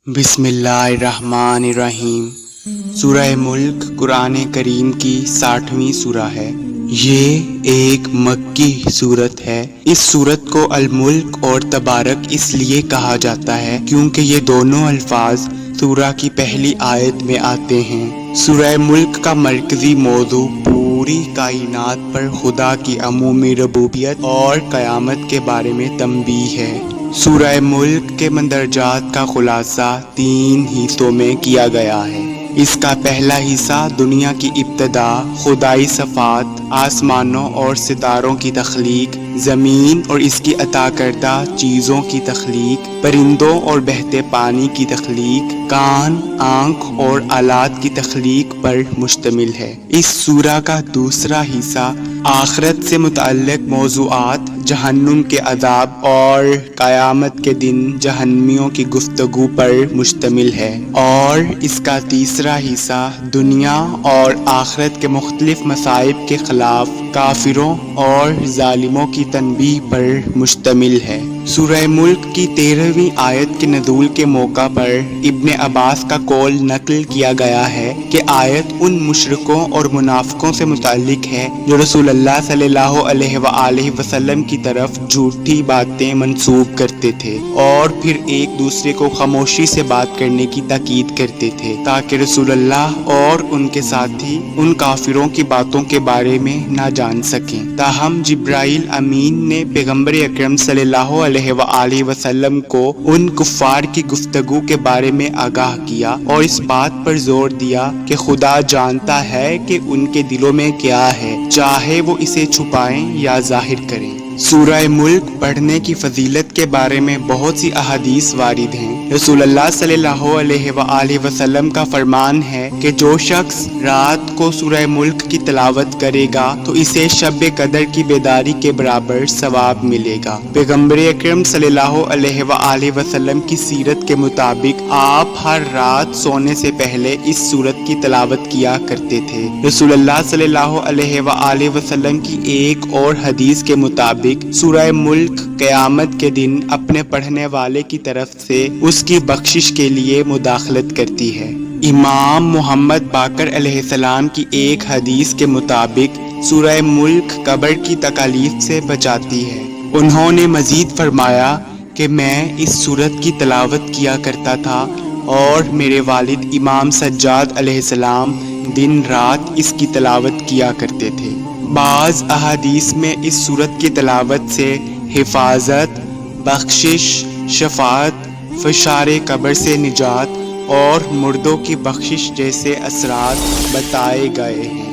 बिस्मिल्लाहिर्रहमानिर्रहीम। सूरह मुल्क कुरान करीम की 60वीं सूरह है। ये एक मक्की सूरत है। इस सूरत को अल मुल्क और तबारक इसलिए कहा जाता है क्योंकि ये दोनों अल्फाज सूरह की पहली आयत में आते हैं। सूरह मुल्क का मरकजी मौजू पूरी कायनात पर खुदा की अमूमी रबूबियत और क़यामत के बारे में तंबीह है। सूरह मुल्क के मंदरजात का खुलासा 3 हिस्सों में किया गया है। इसका पहला हिस्सा दुनिया की इब्तदा, खुदाई सफ़ात, आसमानों और सितारों की तख्लीक, ज़मीन और इसकी अता करदा चीज़ों की तख्लीक, परिंदों और बहते पानी की तख्लीक, कान, आँख और आलात की तख्लीक पर मुश्तमिल है। इस सूरह का दूसरा हिस्सा आखिरत से मुतअल्लिक़ मौज़ूआत, जहन्नुम के अज़ाब और क़यामत के दिन जहन्नमियों की गुफ्तगू पर मुश्तमिल है, और इसका तीसरा हिस्सा दुनिया और आखिरत के मुख्तलिफ मसाइब के खिलाफ काफिरों और जालिमों की तनबीह पर मुश्तमिल है। सूरह मुल्क की 13वीं आयत के नज़ूल के मौका पर इब्ने अब्बास का कौल नकल किया गया है कि आयत उन मुशरिकों और मुनाफिकों से मुताल्लिक है जो रसूलुल्लाह सल्लल्लाहु अलैहि वसल्लम की तरफ झूठी बातें मंसूब करते थे और फिर एक दूसरे को खामोशी से बात करने की ताकीद करते थे ताकि रसूलुल्लाह और उनके साथी उन काफिरों की बातों के बारे में ना जान सकें। ताहम जिब्राइल अमीन ने पैगंबर अकरम सल्लल्लाहु अलैहि वसल्लम को उन कुफ्फार की गुफ्तगू के बारे में आगाह किया और इस बात पर जोर दिया कि खुदा जानता है कि उनके दिलों में क्या है, चाहे वो इसे छुपाएं या जाहिर करें। सूरह मुल्क पढ़ने की फजीलत के बारे में बहुत सी अहादीस वारिद हैं। रसूलुल्लाह सल्लल्लाहु अलैहि वसल्लम का फरमान है कि जो शख्स रात को सूरह मुल्क की तिलावत करेगा तो इसे शब कदर की बेदारी के बराबर सवाब मिलेगा। पैगंबर अकरम सल्लल्लाहु अलैहि वसल्लम की सीरत के मुताबिक आप हर रात सोने से पहले इस सूरत की तिलावत किया करते थे। रसूलुल्लाह सल्लल्लाहु अलैहि वसल्लम की एक और हदीस के मुताबिक सूरह मुल्क क़यामत के दिन अपने पढ़ने वाले की तरफ से उसकी बख्शिश के लिए मुदाखलत करती है। इमाम मोहम्मद बाकर अलैहिस्सलाम की एक हदीस के मुताबिक सूरह मुल्क कब्र की तकालीफ से बचाती है। उन्होंने मजीद फरमाया कि मैं इस सूरत की तिलावत किया करता था और मेरे वालिद इमाम सज्जाद अलैहिस्सलाम दिन रात इसकी तिलावत किया करते थे। बाज़ अहादीस में इस सूरत की तिलावत से हिफाजत, बख्शिश, शफाअत, फशारे कब्र से निजात और मुर्दों की बख्शिश जैसे असरात बताए गए हैं।